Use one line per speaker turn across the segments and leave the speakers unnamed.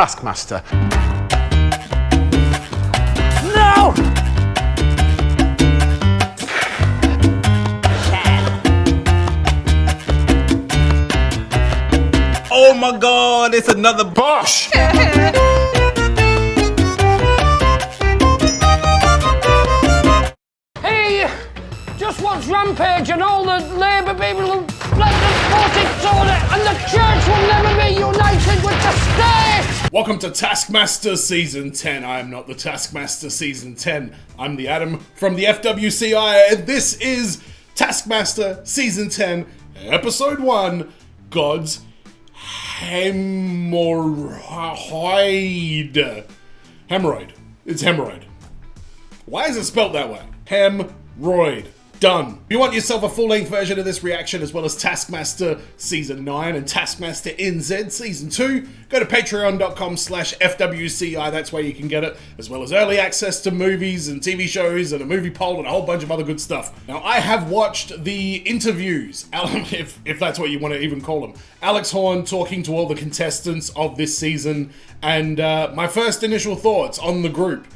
Taskmaster.
No!
Oh my God, it's another Bosch!
Hey, just watch Rampage and all the Labour people will let the politics order and the church will never be united with the state!
Welcome to Taskmaster Season 10. I am not the Taskmaster Season 10. I'm the Adam from the FWCI, and this is Taskmaster Season 10, Episode 1, God's Hemorrhoid. Hemorrhoid. It's hemorrhoid. Why is it spelled that way? Hemorrhoid. Done. If you want yourself a full-length version of this reaction, as well as Taskmaster Season 9 and Taskmaster NZ Season 2, go to patreon.com/FWCI. That's where you can get it, as well as early access to movies and TV shows and a movie poll and a whole bunch of other good stuff. Now, I have watched the interviews, if that's what you want to even call them. Alex Horn talking to all the contestants of this season, and my first initial thoughts on the group.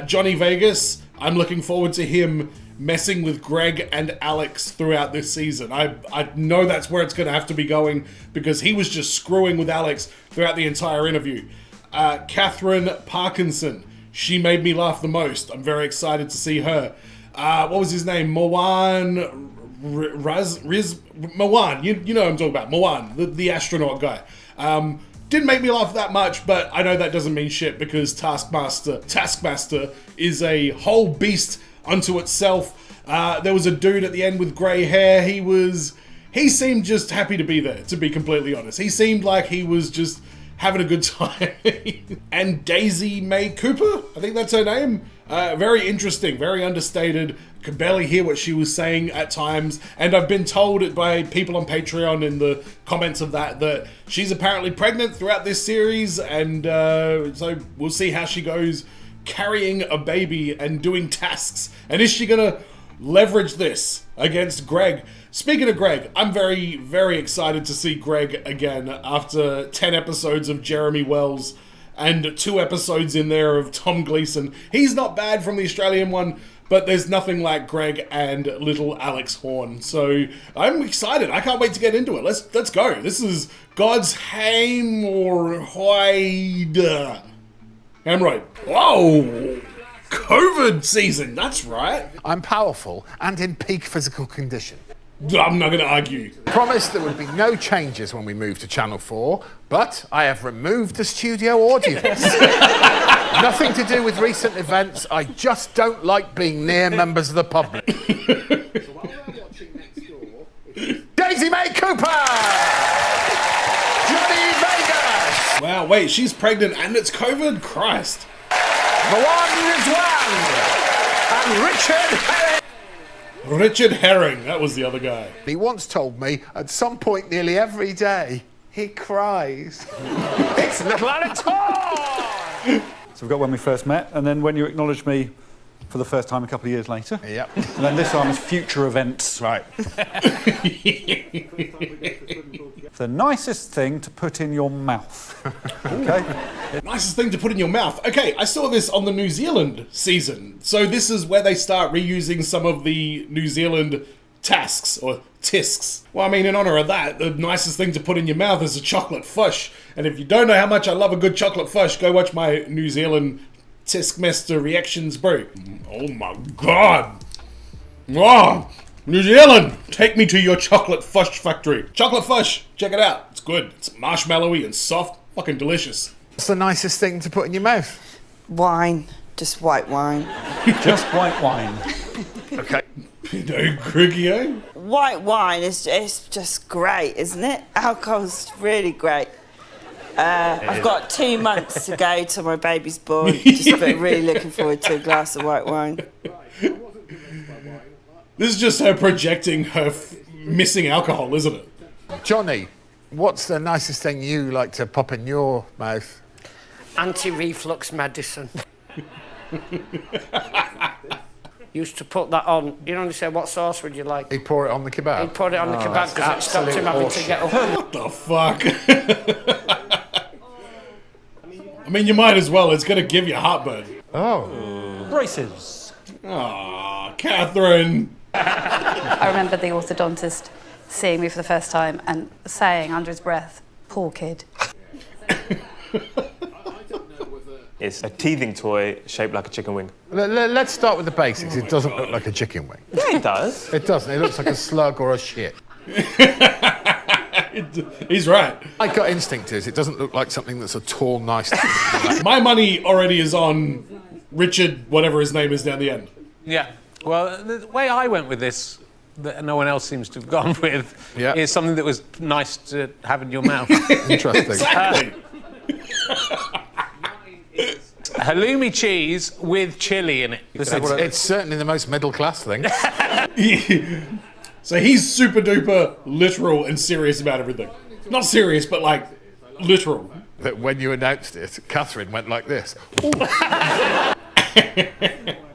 Johnny Vegas, I'm looking forward to him messing with Greg and Alex throughout this season. I know that's where it's going to have to be going, because he was just screwing with Alex throughout the entire interview. Catherine Parkinson, she made me laugh the most. I'm very excited to see her. What was his name? Moan Moan, you know what I'm talking about. Moan, the astronaut guy. Didn't make me laugh that much, but I know that doesn't mean shit, because Taskmaster is a whole beast unto itself. There was a dude at the end with grey hair. He seemed just happy to be there, to be completely honest. He seemed like he was just having a good time. And Daisy May Cooper, I think that's her name. Very interesting, very understated. Could barely hear what she was saying at times. And I've been told by people on Patreon in the comments of that she's apparently pregnant throughout this series. And so we'll see how she goes carrying a baby and doing tasks. And is she gonna leverage this against Greg? Speaking of Greg, I'm very, very excited to see Greg again after 10 episodes of Jeremy Wells and 2 episodes in there of Tom Gleeson. He's not bad from the Australian one, but there's nothing like Greg and little Alex Horn. So I'm excited. I can't wait to get into it. Let's go. This is God's Hemorrhoid. Hemorrhoid. Whoa! COVID season, that's right.
I'm powerful and in peak physical condition.
I'm not going to argue.
Promised there would be no changes when we move to Channel 4, but I have removed the studio audience. Nothing to do with recent events. I just don't like being near members of the public. So while we're watching next door, Daisy May Cooper! Johnny Vegas!
Wow, wait, she's pregnant and it's COVID? Christ.
Moan Rizwan! And Richard Herring!
Richard Herring, that was the other guy.
He once told me, at some point nearly every day, he cries. It's little Alex Horn!
So we've got when we first met, and then when you acknowledged me for the first time a couple of years later.
Yep.
And then this time as future events.
Right.
The nicest thing to put in your mouth. Okay?
Nicest thing to put in your mouth. Okay, I saw this on the New Zealand season. So this is where they start reusing some of the New Zealand tasks, or tisks. Well, I mean, in honor of that, the nicest thing to put in your mouth is a chocolate fush. And if you don't know how much I love a good chocolate fush, go watch my New Zealand Taskmaster reactions, bro. Oh my God. Oh, New Zealand, take me to your chocolate fush factory. Chocolate fush, check it out. It's good. It's marshmallowy and soft. Fucking delicious.
What's the nicest thing to put in your mouth?
Wine. Just white wine.
Just white wine.
Okay.
Pinot Grigio?
White wine is just great, isn't it? Alcohol's really great. I've got 2 months to go till my baby's born. Just really looking forward to a glass of white wine.
This is just her projecting her missing alcohol, isn't it?
Johnny, what's the nicest thing you like to pop in your mouth?
Anti-reflux medicine. Used to put that on. You know, they say, what sauce would you like?
He'd pour it on the kebab?
He'd put it on the kebab because it stopped him having to get up.
What the fuck? I mean, you might as well. It's going to give you heartburn.
Braces.
Aw, Catherine.
I remember the orthodontist seeing me for the first time and saying under his breath, "Poor kid."
It's a teething toy shaped like a chicken wing.
Let's start with the basics. It doesn't look like a chicken wing.
Yeah, it does.
It doesn't. It looks like a slug or a shit.
He's right.
My gut instinct is it doesn't look like something that's a tall, nice...
My money already is on Richard, whatever his name is down the end.
Yeah. Well, the way I went with this, that no one else seems to have gone with,
Yeah.
is something that was nice to have in your mouth.
Interesting.
Exactly.
Halloumi cheese with chili in it.
It's certainly the most middle-class thing.
So he's super duper literal and serious about everything. Not serious, but like literal.
That when you announced it, Catherine went like this.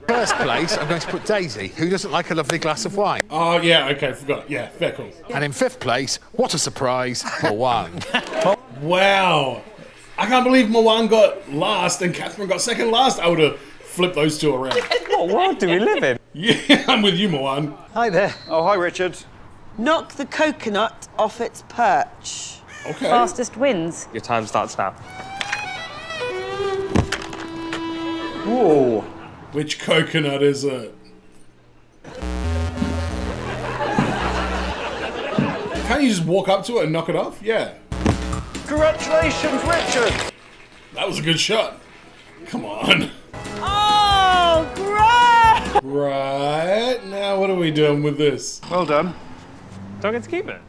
First place, I'm going to put Daisy, who doesn't like a lovely glass of wine.
Oh, yeah, okay, forgot. Yeah, fair call.
And in fifth place, what a surprise, for one.
Wow. I can't believe Mawan got last and Catherine got second last. I would have flipped those two around.
What world do we live in?
Yeah, I'm with you, Mawan.
Hi there. Oh, hi, Richard.
Knock the coconut off its perch.
Okay.
Fastest wins.
Your time starts now.
Whoa.
Which coconut is it? Can't you just walk up to it and knock it off? Yeah.
Congratulations, Richard.
That was a good shot. Come on.
Oh, great!
Right, now what are we doing with this?
Well done.
Do I get to keep it?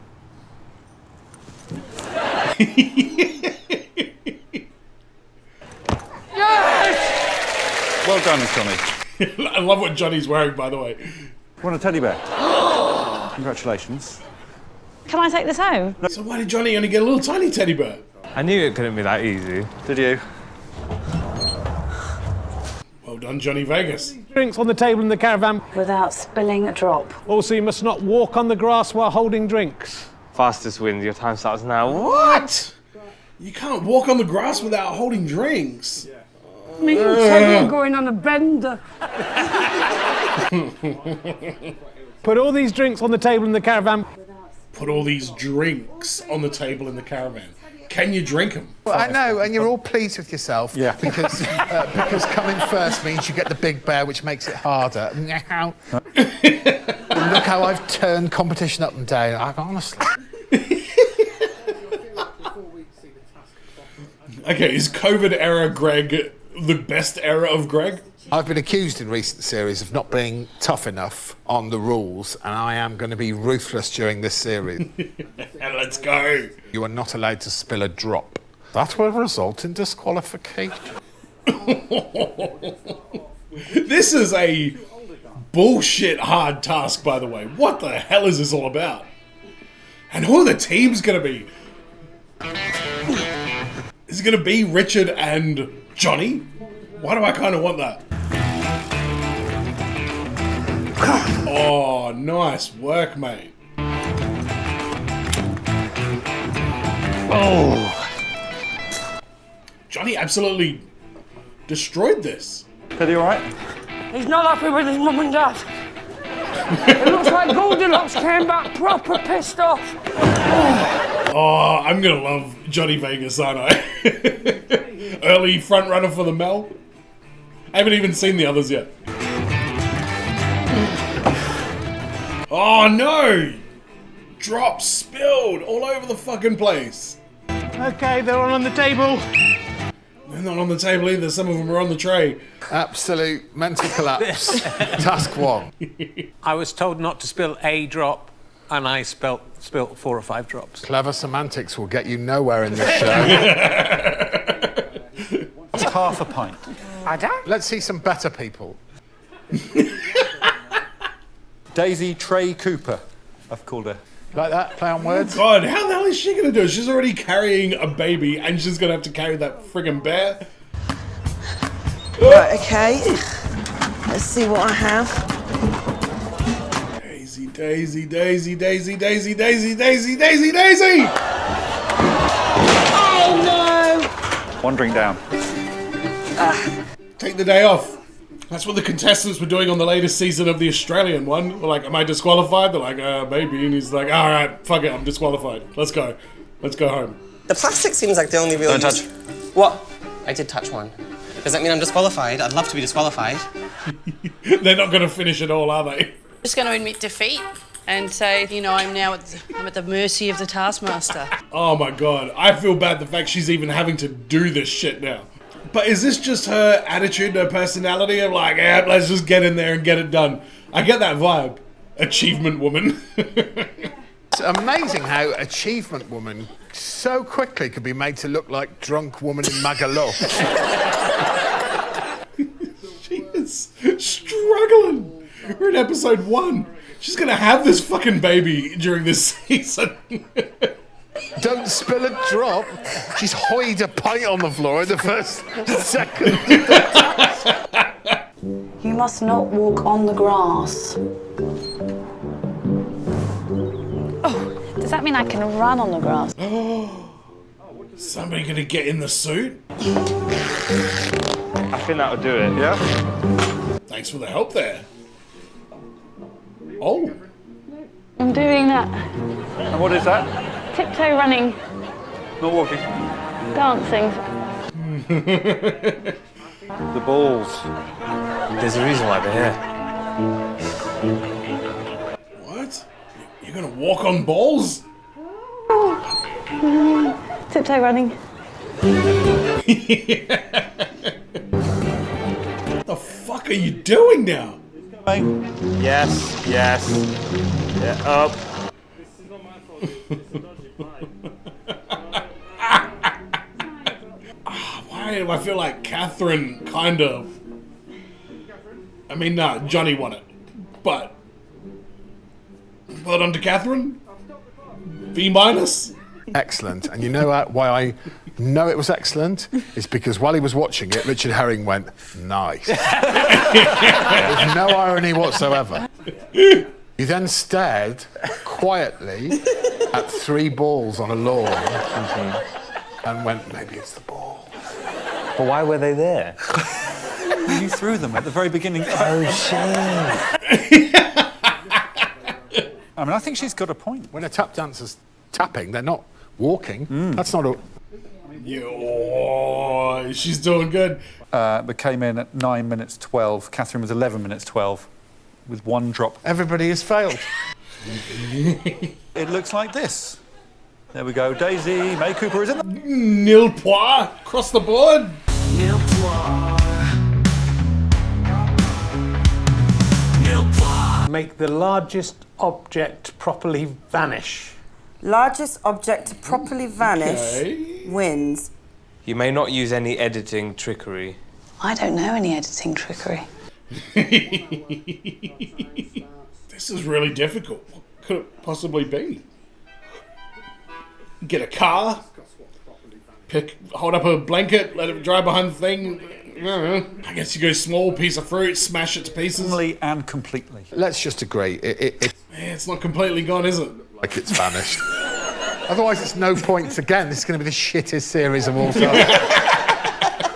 Well done, Johnny.
I love what Johnny's wearing, by the way.
Want a teddy bear? Congratulations.
Can I take this home?
So why did Johnny only get a little tiny teddy bear?
I knew it couldn't be that easy.
Did you?
Well done, Johnny Vegas.
Drinks on the table in the caravan.
Without spilling a drop.
Also, you must not walk on the grass while holding drinks.
Fastest wins. Your time starts now.
What? You can't walk on the grass without holding drinks.
Me and Teddy are going on a bender. Put all these drinks on the table in the caravan.
Put all these drinks on the table in the caravan. Can you drink them?
Well, I know, and you're all pleased with yourself.
Yeah.
Because coming first means you get the big bear, which makes it harder. Look how I've turned competition up and down. Honestly.
Okay, is COVID era Greg the best era of Greg?
I've been accused in recent series of not being tough enough on the rules, and I am going to be ruthless during this series.
And let's go.
You are not allowed to spill a drop. That will result in disqualification.
This is a bullshit hard task, by the way. What the hell is this all about? And who are the teams going to be? Is it going to be Richard and Johnny? Why do I kind of want that? Oh, nice work, mate. Oh. Johnny absolutely destroyed this.
Teddy, all right?
He's not happy with his mum and dad. It looks like Goldilocks came back proper pissed off.
Oh, I'm going to love Johnny Vegas, aren't I? Early front runner for the Mel. I haven't even seen the others yet. Oh no! Drops spilled all over the fucking place.
Okay, they're all on the table.
They're not on the table either. Some of them are on the tray.
Absolute mental collapse. Task one.
I was told not to spill a drop, and I spilt 4 or 5 drops.
Clever semantics will get you nowhere in this show.
It's half a pint.
I don't.
Let's see some better people.
Daisy Trey Cooper, I've called her.
Like that? Play on words?
God, how the hell is she going to do it? She's already carrying a baby and she's going to have to carry that friggin' bear.
Right, okay. Let's see what I have.
Daisy, Daisy, Daisy, Daisy, Daisy, Daisy, Daisy, Daisy, Daisy!
Oh no!
Wandering down.
Take the day off. That's what the contestants were doing on the latest season of the Australian one. They're like, am I disqualified? They're like, maybe. And he's like, all right, fuck it, I'm disqualified. Let's go. Let's go home.
The plastic seems like the only real...
Don't touch.
What? I did touch one. Does that mean I'm disqualified? I'd love to be disqualified.
They're not going to finish it all, are they?
Just going to admit defeat and say, you know, I'm at the mercy of the Taskmaster.
Oh my god, I feel bad the fact she's even having to do this shit now. But is this just her attitude, her personality of like, yeah, let's just get in there and get it done? I get that vibe. Achievement woman.
It's amazing how Achievement Woman so quickly could be made to look like Drunk Woman in Magaluf.
She is struggling. We're in episode 1. She's gonna have this fucking baby during this season.
Don't spill a drop. She's hoyed a pint on the floor in the first second.
You must not walk on the grass. Oh, does that mean I can run on the grass?
Somebody gonna get in the suit?
I think that'll do it.
Yeah?
Thanks for the help there. Oh.
I'm doing that.
And what is that?
Tiptoe running,
Not walking.
dancing.
The balls.
There's a reason why they're here.
What? You're gonna walk on balls?
Tiptoe running.
What the fuck are you doing now?
Yes, yes. Yeah, up.
Why do I feel like Catherine kind of... I mean, nah, Johnny won it. But... well done to Catherine? B-.
Excellent. And you know why I know it was excellent? It's because while he was watching it, Richard Herring went, nice. With no irony whatsoever. He then stared quietly at 3 balls on a lawn and went, maybe it's the ball.
But why were they there?
You threw them at the very beginning.
Oh, shit.
I mean, I think she's got a point.
When a tap dancer's tapping, they're not walking. That's not a...
Yo, she's doing good.
But came in at 9 minutes 12. Catherine was 11 minutes 12 with 1 drop.
Everybody has failed.
It looks like this. There we go. Daisy, May Cooper is in the...
Nil point across the board.
Nil point. Nil point.
Make the largest object properly vanish.
Largest object to properly vanish wins.
You may not use any editing trickery.
I don't know any editing trickery.
This is really difficult. What could it possibly be? Get a car, hold up a blanket, let it dry behind the thing. I guess you go small piece of fruit, smash it to pieces.
And completely.
Let's just agree.
It's not completely gone, is it?
Like it's vanished. Otherwise, it's no points again. This is going to be the shittest series of all time.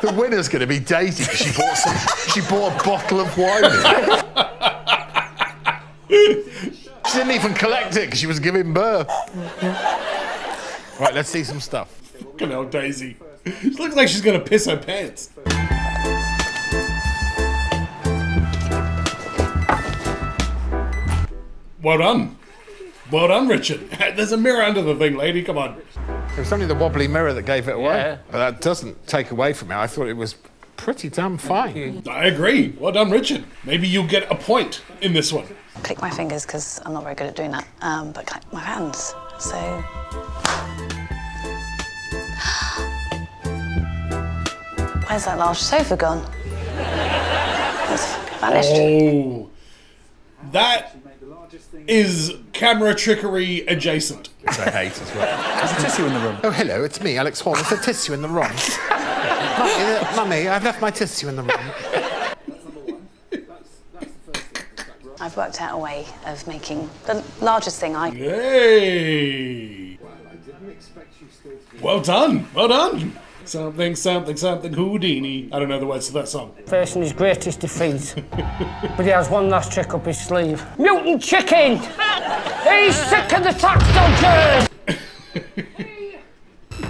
The winner's going to be Daisy because she bought a bottle of wine. She didn't even collect it because she was giving birth. Right, let's see some stuff.
Fucking hell, Daisy. She looks like she's going to piss her pants. Well done. Well done, Richard. There's a mirror under the thing, lady. Come on.
It was only the wobbly mirror that gave it away. Yeah. But that doesn't take away from it. I thought it was pretty damn fine.
I agree. Well done, Richard. Maybe you'll get a point in this one.
Click my fingers because I'm not very good at doing that. But click my hands. So. Where's that large sofa gone? It's vanished.
Oh, that is camera trickery adjacent.
Which I hate as well.
There's a tissue in the room.
Oh, hello, it's me, Alex Horn. There's a tissue in the room. Mummy, I've left my tissue in the room.
I've worked out a way of making the largest thing I...
Hey! Well done, well done. Something, something, something, Houdini. I don't know the words to that song.
Facing his greatest defeat. But he has one last trick up his sleeve. Mutant chicken! He's sick of the tax dodgers!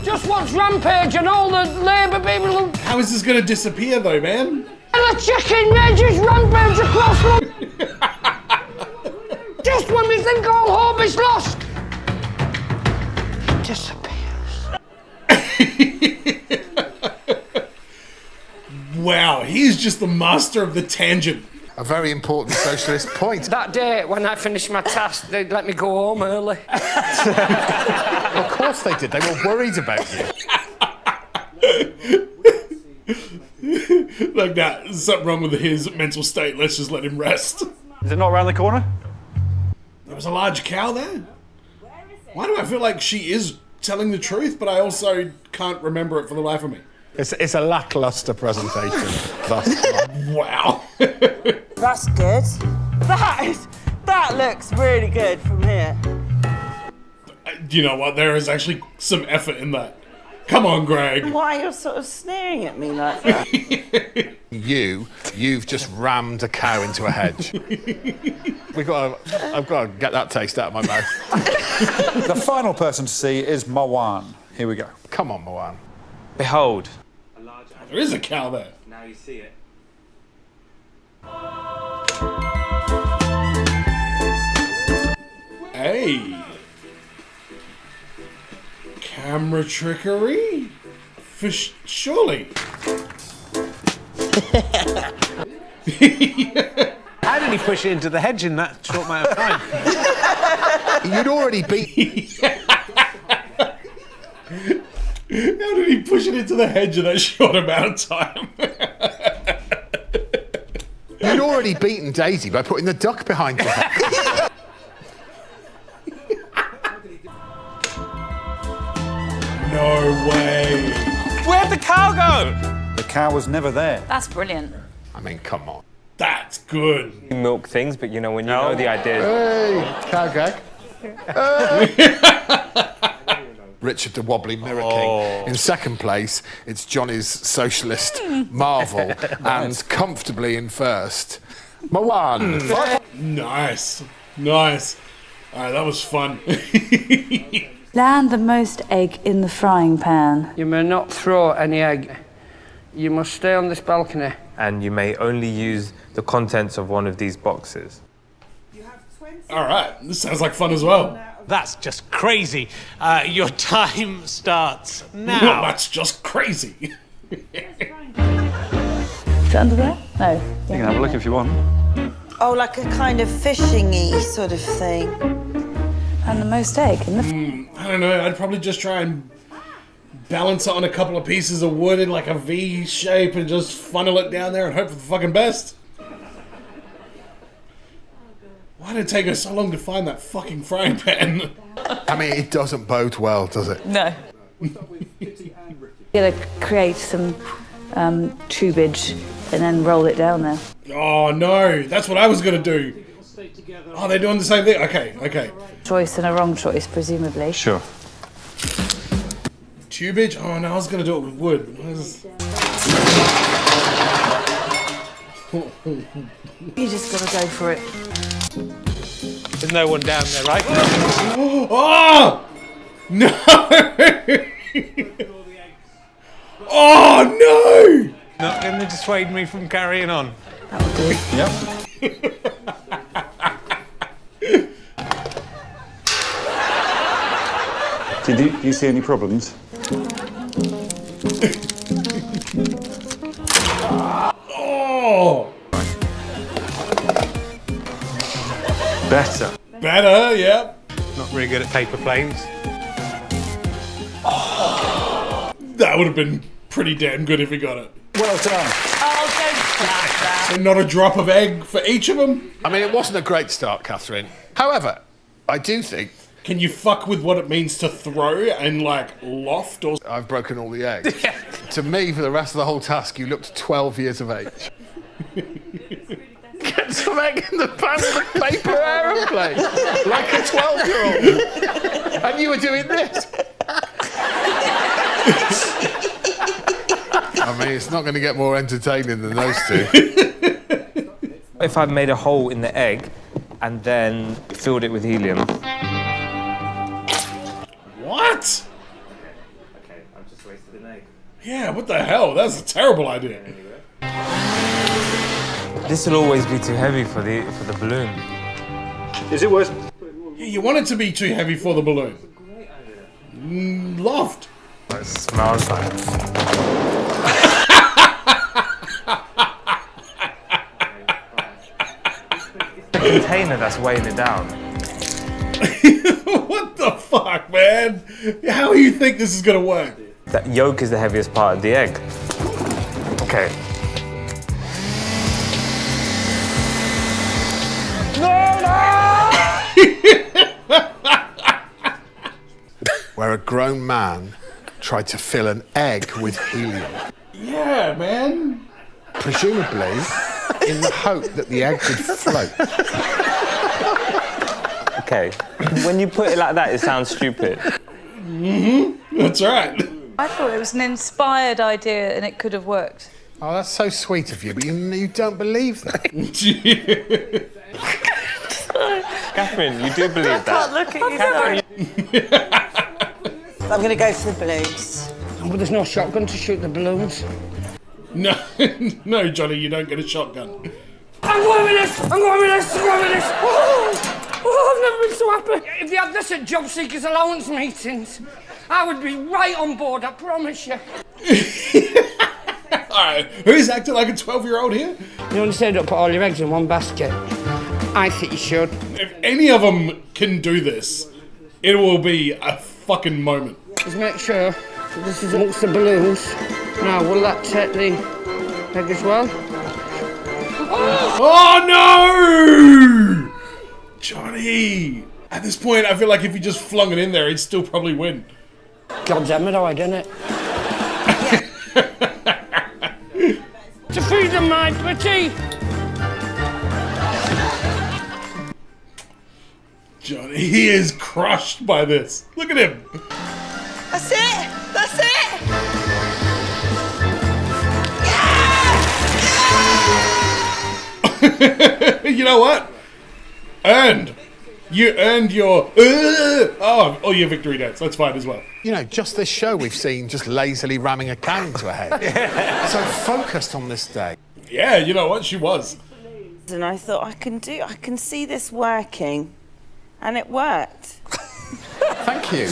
Just watch Rampage and all the Labour people...
How is this going to disappear, though, man?
And the chicken rages Rampage across the... Just when we think all hope is lost, it disappears.
Wow, he's just the master of the tangent.
A very important socialist point.
That day, when I finished my task, they'd let me go home early.
Of course they did. They were worried about you.
Like that. There's something wrong with his mental state. Let's just let him rest.
Is it not around the corner?
There was a large cow there. Why do I feel like she is telling the truth, but I also can't remember it for the life of me?
It's a lackluster presentation.
Wow.
That's good. That looks really good from here.
You know what? There is actually some effort in that. Come on, Greg.
Why you're sort of sneering at me like that?
You've just rammed a cow into a hedge. I've got to get that taste out of my mouth.
The final person to see is Mawan. Here we go.
Come on, Mawan.
Behold.
There is a cow there.
Now you see it.
Hey. Camera trickery? Surely.
How did he push it into the hedge in that short amount of time?
You'd already beat...
How did he push it into the hedge in that short amount of time?
You'd already beaten Daisy by putting the duck behind her.
No way.
Where'd the cow go?
The cow was never there.
That's brilliant.
I mean, come on.
That's good.
You milk things, but you know, when you know the idea.
Hey, cow gag. Richard the Wobbly Mirror King. In second place, it's Johnny's socialist marvel. And comfortably in first, Mawan.
Nice. Nice. All right, that was fun.
Land the most egg in the frying pan.
You may not throw any egg. You must stay on this balcony.
And you may only use the contents of one of these boxes.
All right, this sounds like fun as well.
That's just crazy. Your time starts now.
Well, that's just crazy.
Is it under there? No.
You can have a look if you want.
Oh, like a kind of fishing-y sort of thing.
And the most egg in the...
I don't know, I'd probably just try and balance it on a couple of pieces of wood in like a V shape and just funnel it down there and hope for the fucking best. Why did it take us so long to find that fucking frying pan?
I mean, it doesn't bode well, does it?
No. You're going to create some tubage and then roll it down there.
Oh no, that's what I was going to do. Oh, they're doing the same thing? Okay.
Choice and a wrong choice, presumably.
Sure.
Tubage? Oh no, I was going to do it with wood.
You just got to go for it.
There's no one down there, right?
Oh! No! Oh no!
Not going to dissuade me from carrying on.
That'll do.
Yep. Do you see any problems?
Oh!
Better.
Better, yep.
Not really good at paper planes.
That would have been pretty damn good if he got it.
Well done.
Oh, don't clap that.
And not a drop of egg for each of them?
I mean, it wasn't a great start, Catherine. However, I do think...
Can you fuck with what it means to throw and, like, loft or...
I've broken all the eggs. To me, for the rest of the whole task, you looked 12 years of age. Get some egg in the pan of a paper aeroplane, like a 12-year-old. And you were doing this. I mean, it's not going to get more entertaining than those two.
If I made a hole in the egg and then filled it with helium.
What?
Okay, I've just wasted an egg.
Yeah, what the hell? That's a terrible idea.
This will always be too heavy for the balloon.
Is it worse?
Yeah, you want it to be too heavy for the balloon. Loved.
It smells like the container that's weighing it down.
What the fuck, man? How do you think this is gonna work?
That yolk is the heaviest part of the egg. Okay.
Where a grown man tried to fill an egg with helium.
Yeah, man.
Presumably in the hope that the egg would float.
Okay. When you put it like that, it sounds stupid.
That's right.
I thought it was an inspired idea and it could have worked.
Oh, that's so sweet of you, but you don't believe that.
Catherine, you do believe
I can't
that?
look at you. I'm going to go for the balloons.
But there's no shotgun to shoot the balloons.
No, no, Johnny, you don't get a shotgun.
I'm going with this! I'm going with this! I'm going with this! Oh, I've never been so happy. If you had this at job seekers allowance meetings, I would be right on board, I promise you.
Alright, who's acting like a 12-year-old here?
You only say don't put all your eggs in one basket. I think you should.
If any of them can do this, it will be a fucking moment.
Just make sure that this is amongst the balloons. Now, will that take the egg as well?
Oh no! Johnny! At this point, I feel like if you just flung it in there, he'd still probably win.
God's hemorrhoid, isn't it? To feed them, my pretty!
Johnny, he is crushed by this. Look at him.
That's it! That's it!
You know what? You earned your your victory dance. That's fine as well.
You know, just this show we've seen just lazily ramming a cow into a head. So focused on this day.
Yeah, you know what? She was.
And I thought, I can see this working. And it worked.
Thank you.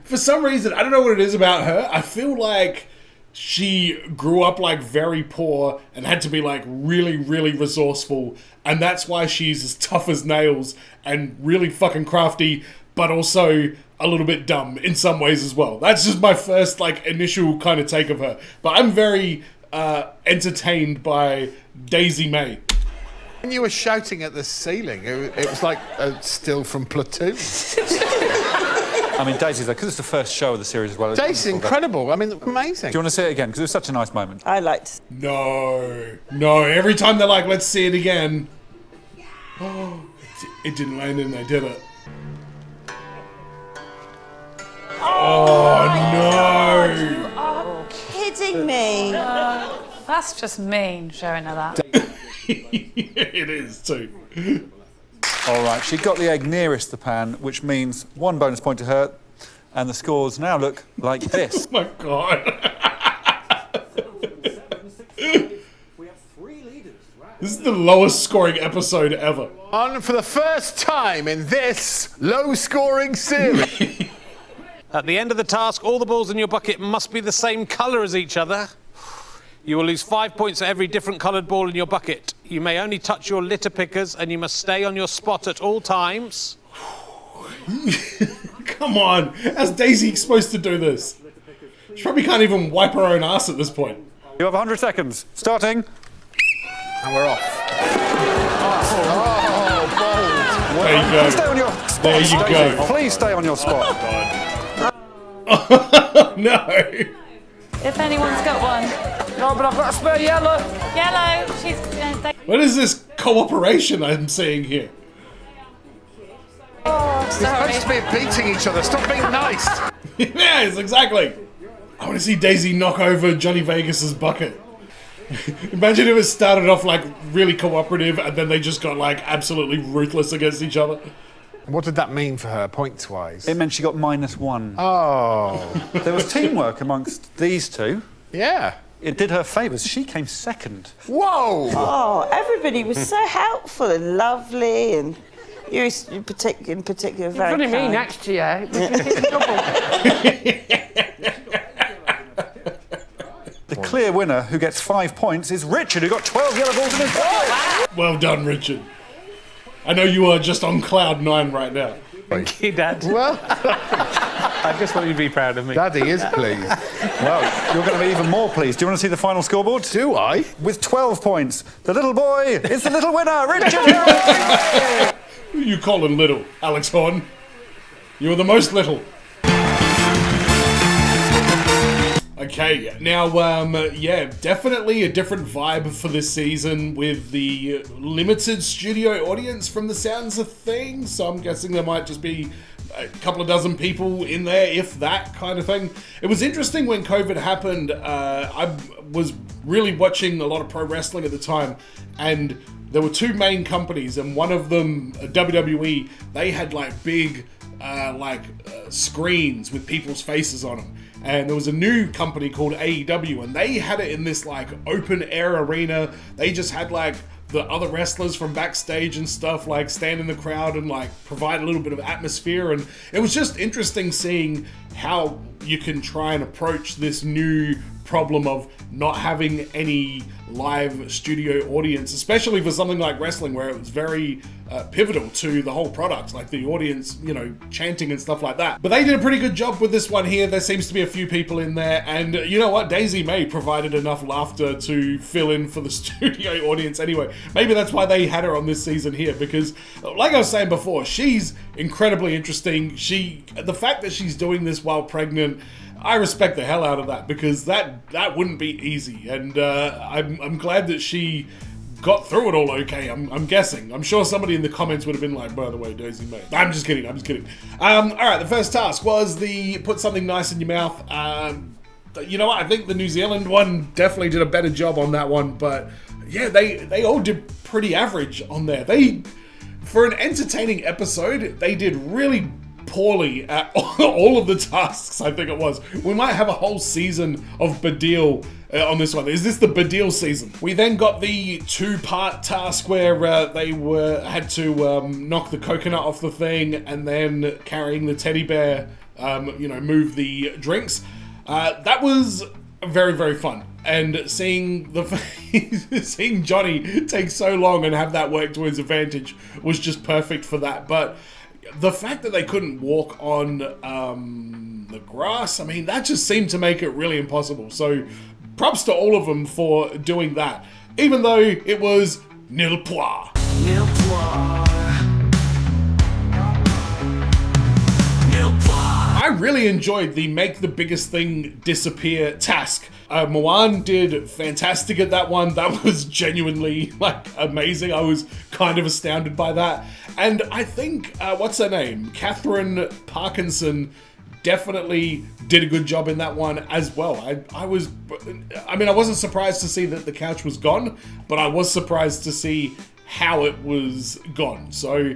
For some reason, I don't know what it is about her. I feel like she grew up like very poor and had to be like really, really resourceful. And that's why she's as tough as nails and really fucking crafty, but also a little bit dumb in some ways as well. That's just my first like initial kind of take of her. But I'm very entertained by Daisy May.
When you were shouting at the ceiling, it was like a still from Platoon.
I mean, Daisy's there, because it's the first show of the series as well.
Daisy's incredible. I mean, amazing.
Do you want to see it again? Because it was such a nice moment.
I liked.
No. Every time they're like, let's see it again. Oh, it didn't land in there, did it? Oh no!
You are kidding me.
That's just mean, showing her that.
It is too.
All right, she got the egg nearest the pan, which means 1 bonus point to her, and the scores now look like this.
Oh my god. This is the lowest scoring episode ever.
On for the first time in this low-scoring series.
At the end of the task, all the balls in your bucket must be the same colour as each other. You will lose 5 points for every different coloured ball in your bucket. You may only touch your litter pickers and you must stay on your spot at all times.
Come on, how's Daisy supposed to do this? She probably can't even wipe her own ass at this point.
You have 100 seconds, starting.
And we're off.
Bold.
There you go.
Stay on your spot.
There you
Daisy.
go.
Please stay on your spot.
No.
If anyone's got one.
No, but I've got a spare yellow.
Yellow, she's...
What is this cooperation I'm seeing here?
Oh,
You're supposed to be beating each other. Stop being nice.
Yes, exactly. I want to see Daisy knock over Johnny Vegas's bucket. Imagine if it started off like really cooperative and then they just got like absolutely ruthless against each other.
What did that mean for her, points-wise?
It meant she got -1.
Oh.
There was teamwork amongst these two.
Yeah.
It did her favours. She came second.
Whoa!
Oh, everybody was so helpful and lovely, and you in particular very
Funny me
kind.
next to you. Double.
The clear winner, who gets 5 points, is Richard, who got 12 yellow balls in his bucket.
Well done, Richard. I know you are just on cloud 9 right now.
Thank you, Dad.
Well,
I just want you to be proud of me.
Daddy is pleased.
Well, you're going to be even more pleased. Do you want to see the final scoreboard?
Do I?
With 12 points, the little boy is the little winner, Richard.
Who are you calling little, Alex Horn? You are the most little. Okay, now, yeah, definitely a different vibe for this season with the limited studio audience from the sounds of things. So I'm guessing there might just be a couple of dozen people in there, if that kind of thing. It was interesting when COVID happened. I was really watching a lot of pro wrestling at the time, and there were two main companies, and one of them, WWE, they had like big screens with people's faces on them. And there was a new company called AEW, and they had it in this like open air arena. They just had like the other wrestlers from backstage and stuff like stand in the crowd and like provide a little bit of atmosphere. And it was just interesting seeing how you can try and approach this new problem of not having any live studio audience, especially for something like wrestling where it was very pivotal to the whole product, like the audience, you know, chanting and stuff like that. But they did a pretty good job with this one here. There seems to be a few people in there, and you know what? Daisy May provided enough laughter to fill in for the studio audience anyway. Maybe that's why they had her on this season here, because like I was saying before, she's incredibly interesting. The fact that she's doing this while pregnant, I respect the hell out of that, because that wouldn't be easy, and I'm glad that she got through it all okay. I'm guessing. I'm sure somebody in the comments would have been like, by the way, Daisy May. I'm just kidding. All right, the first task was the put something nice in your mouth. You know what? I think the New Zealand one definitely did a better job on that one, but yeah, they all did pretty average on there. For an entertaining episode, they did really poorly at all of the tasks, I think it was. We might have a whole season of Badil on this one. Is this the Badil season? We then got the 2-part task where they had to knock the coconut off the thing, and then carrying the teddy bear, move the drinks. That was very, very fun. And seeing seeing Johnny take so long and have that work to his advantage was just perfect for that. But the fact that they couldn't walk on the grass, I mean, that just seemed to make it really impossible. So props to all of them for doing that, even though it was nil pois. Nil pois. Nil pois. I really enjoyed the make the biggest thing disappear task. Moan did fantastic at that one. That was genuinely like amazing. I was kind of astounded by that. And I think, what's her name? Catherine Parkinson definitely did a good job in that one as well. I wasn't surprised to see that the couch was gone, but I was surprised to see how it was gone. So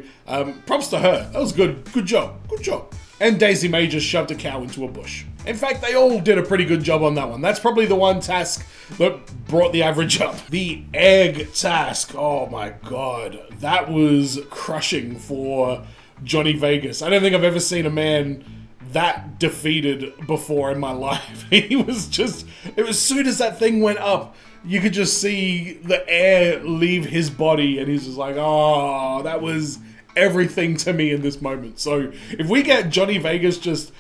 props to her. That was good. Good job. And Daisy May just shoved a cow into a bush. In fact, they all did a pretty good job on that one. That's probably the one task that brought the average up. The egg task. Oh my god. That was crushing for Johnny Vegas. I don't think I've ever seen a man that defeated before in my life. He was just... as soon as that thing went up, you could just see the air leave his body, and he's just like, oh, that was everything to me in this moment. So if we get Johnny Vegas just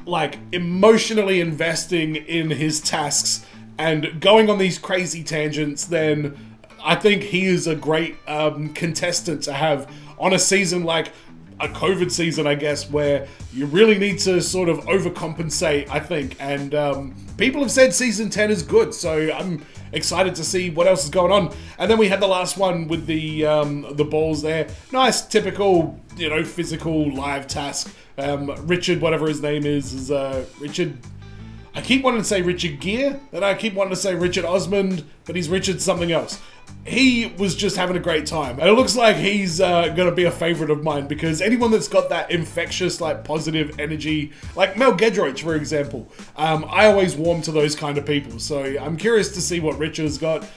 like emotionally investing in his tasks and going on these crazy tangents, then I think he is a great contestant to have on a season like a COVID season, I guess, where you really need to sort of overcompensate, I think. And people have said season 10 is good, so I'm excited to see what else is going on. And then we had the last one with the balls there. Nice, typical, physical live task. Richard, whatever his name is Richard. I keep wanting to say Richard Gere, and I keep wanting to say Richard Osmond, but he's Richard something else. He was just having a great time. And it looks like he's gonna be a favorite of mine, because anyone that's got that infectious, like, positive energy, like Mel Gedroich, for example, I always warm to those kind of people. So I'm curious to see what Richard's got.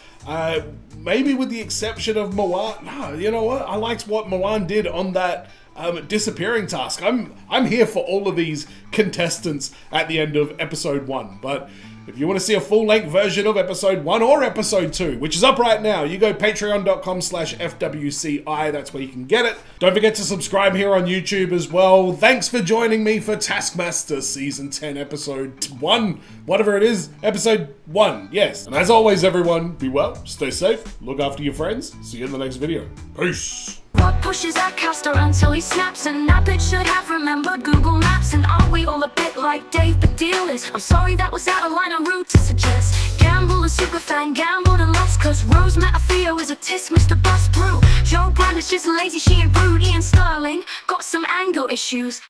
Maybe with the exception of Moan. No, you know what? I liked what Moan did on that disappearing task. I'm here for all of these contestants at the end of episode 1. But if you want to see a full-length version of episode 1 or episode 2, which is up right now, you go patreon.com/FWCI. That's where you can get it. Don't forget to subscribe here on YouTube as well. Thanks for joining me for Taskmaster Season 10, Episode 1. Whatever it is, Episode 1. Yes. And as always, everyone, be well, stay safe, look after your friends. See you in the next video. Peace.
What pushes that caster until he snaps, and that bitch should have remembered Google Maps. And aren't we all a bit like Dave? But deal is, I'm sorry that was out of line and rude to suggest. Gamble and superfan gambled and lost, cause Rose Matafio is a tisk, Mr. Bus Brew. Joe Brand is just lazy, she ain't rude. Ian Sterling got some anger issues.